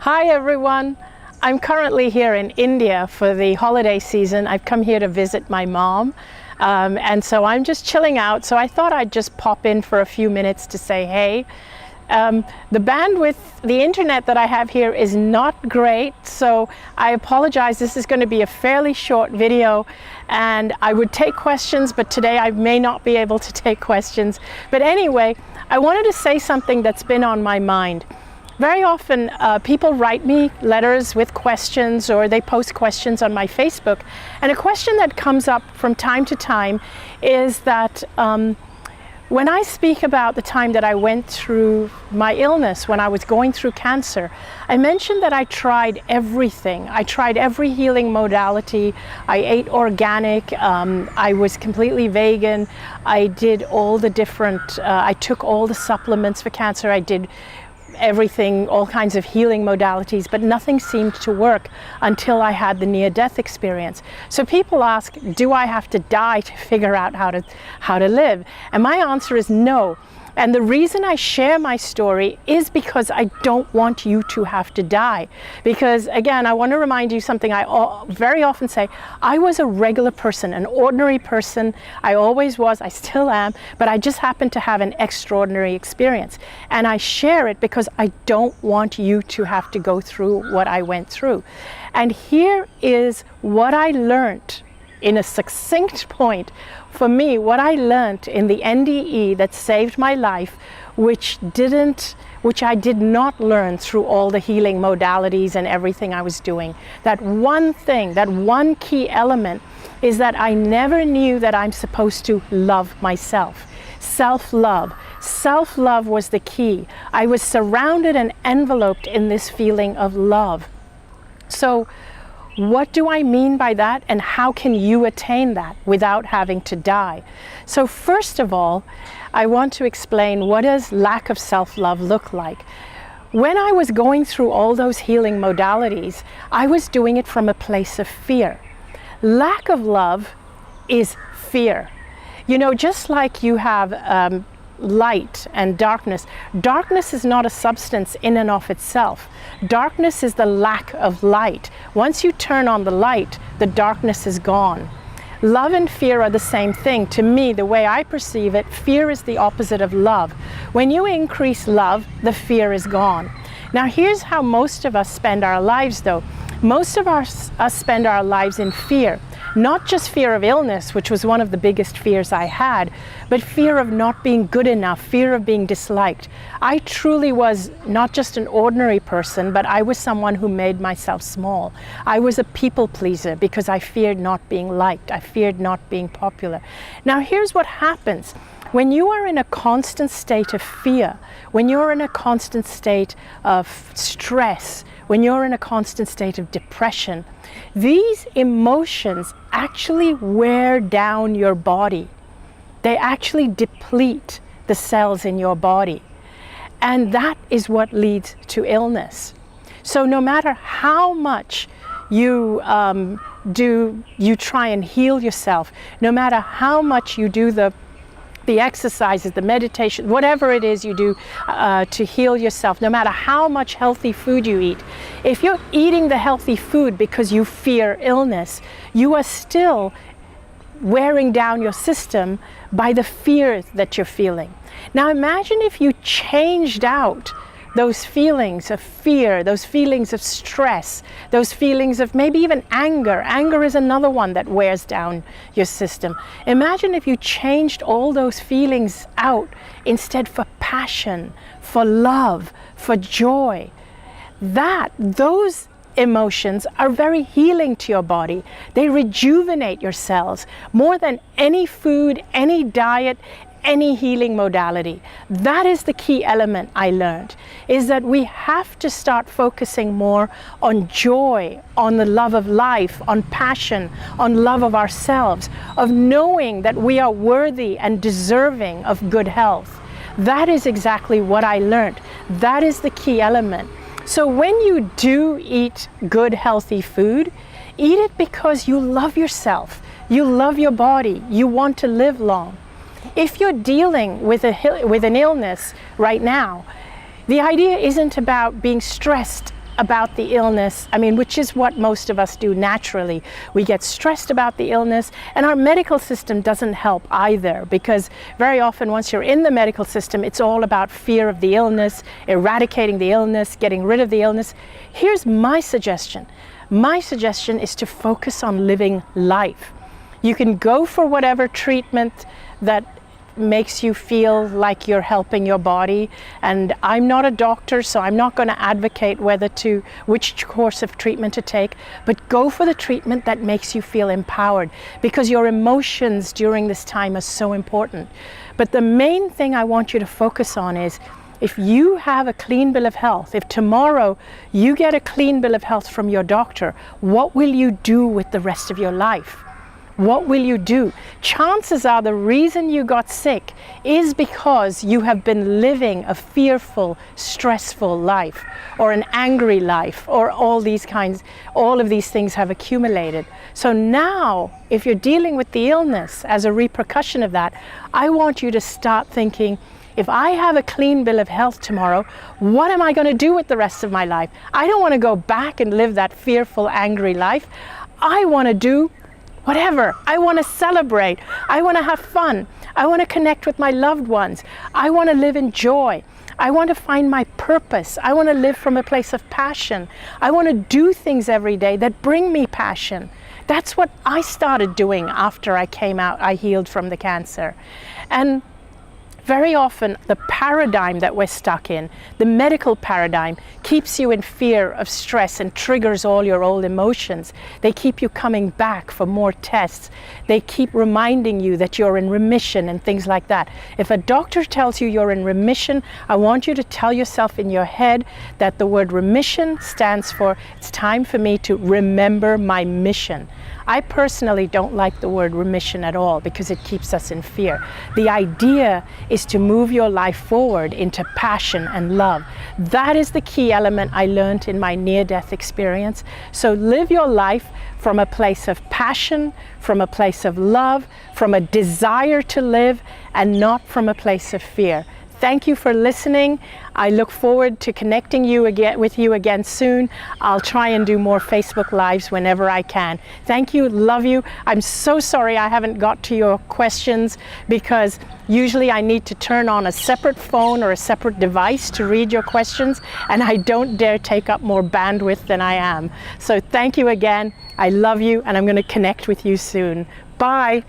Hi everyone. I'm currently here in India for the holiday season. I've come here to visit my mom. And so I'm just chilling out. So I thought I'd just pop in for a few minutes to say hey. The bandwidth, the internet that I have here is not great. So I apologize. This is going to be a fairly short video and I would take questions, but today I may not be able to take questions. But anyway, I wanted to say something that's been on my mind. Very often people write me letters with questions or they post questions on my Facebook. And a question that comes up from time to time is that when I speak about the time that I went through my illness, when I was going through cancer, I mentioned that I tried everything. I tried every healing modality. I ate organic. I was completely vegan. I did all the different, I took all the supplements for cancer. I did everything, all kinds of healing modalities, but nothing seemed to work until I had the near-death experience. So people ask, do I have to die to figure out how to live? And my answer is no. And the reason I share my story is because I don't want you to have to die. Because again, I want to remind you something I very often say. I was a regular person, an ordinary person. I always was, I still am, but I just happened to have an extraordinary experience. And I share it because I don't want you to have to go through what I went through. And here is what I learned in a succinct point. For me, what I learned in the NDE that saved my life, which I did not learn through all the healing modalities and everything I was doing. That one thing, that one key element is that I never knew that I'm supposed to love myself. Self-love. Self-love was the key. I was surrounded and enveloped in this feeling of love. So, what do I mean by that, and how can you attain that without having to die? So first of all, I want to explain what does lack of self-love look like. When I was going through all those healing modalities, I was doing it from a place of fear. Lack of love is fear. You know, just like you have light and darkness. Darkness is not a substance in and of itself. Darkness is the lack of light. Once you turn on the light, the darkness is gone. Love and fear are the same thing. To me, the way I perceive it, fear is the opposite of love. When you increase love, the fear is gone. Now here's how most of us spend our lives though. Most of us spend our lives in fear. Not just fear of illness, which was one of the biggest fears I had, but fear of not being good enough, fear of being disliked. I truly was not just an ordinary person, but I was someone who made myself small. I was a people pleaser because I feared not being liked. I feared not being popular. Now here's what happens. When you are in a constant state of fear, when you're in a constant state of stress, when you're in a constant state of depression, these emotions actually wear down your body. They actually deplete the cells in your body. And that is what leads to illness. So no matter how much you try and heal yourself, no matter how much you do the exercises, the meditation, whatever it is you do to heal yourself, no matter how much healthy food you eat, if you're eating the healthy food because you fear illness, you are still wearing down your system by the fear that you're feeling. Now imagine if you changed out those feelings of fear, those feelings of stress, those feelings of maybe even anger. Anger is another one that wears down your system. Imagine if you changed all those feelings out instead for passion, for love, for joy. Those emotions are very healing to your body. They rejuvenate your cells more than any food, any diet, any healing modality. That is the key element I learned, is that we have to start focusing more on joy, on the love of life, on passion, on love of ourselves, of knowing that we are worthy and deserving of good health. That is exactly what I learned. That is the key element. So when you do eat good, healthy food, eat it because you love yourself, you love your body, you want to live long. If you're dealing with an illness right now, the idea isn't about being stressed about the illness, which is what most of us do naturally. We get stressed about the illness, and our medical system doesn't help either, because very often once you're in the medical system, it's all about fear of the illness, eradicating the illness, getting rid of the illness. Here's my suggestion. My suggestion is to focus on living life. You can go for whatever treatment that makes you feel like you're helping your body, and I'm not a doctor, so I'm not going to advocate which course of treatment to take, but go for the treatment that makes you feel empowered, because your emotions during this time are so important. But the main thing I want you to focus on is, if you have a clean bill of health, if tomorrow you get a clean bill of health from your doctor, what will you do with the rest of your life? What will you do? Chances are the reason you got sick is because you have been living a fearful, stressful life, or an angry life, or all of these things have accumulated. So now, if you're dealing with the illness as a repercussion of that, I want you to start thinking, if I have a clean bill of health tomorrow, what am I going to do with the rest of my life? I don't want to go back and live that fearful, angry life. I want to do whatever. I want to celebrate. I want to have fun. I want to connect with my loved ones. I want to live in joy. I want to find my purpose. I want to live from a place of passion. I want to do things every day that bring me passion. That's what I started doing after I came out. I healed from the cancer. And very often the paradigm that we're stuck in, the medical paradigm, keeps you in fear of stress and triggers all your old emotions. They keep you coming back for more tests. They keep reminding you that you're in remission and things like that. If a doctor tells you you're in remission, I want you to tell yourself in your head that the word remission stands for, it's time for me to remember my mission. I personally don't like the word remission at all, because it keeps us in fear. The idea is to move your life forward into passion and love. That is the key element I learned in my near-death experience. So live your life from a place of passion, from a place of love, from a desire to live, and not from a place of fear. Thank you for listening. I look forward to connecting with you again soon. I'll try and do more Facebook Lives whenever I can. Thank you, love you. I'm so sorry I haven't got to your questions, because usually I need to turn on a separate phone or a separate device to read your questions, and I don't dare take up more bandwidth than I am. So thank you again. I love you, and I'm going to connect with you soon. Bye.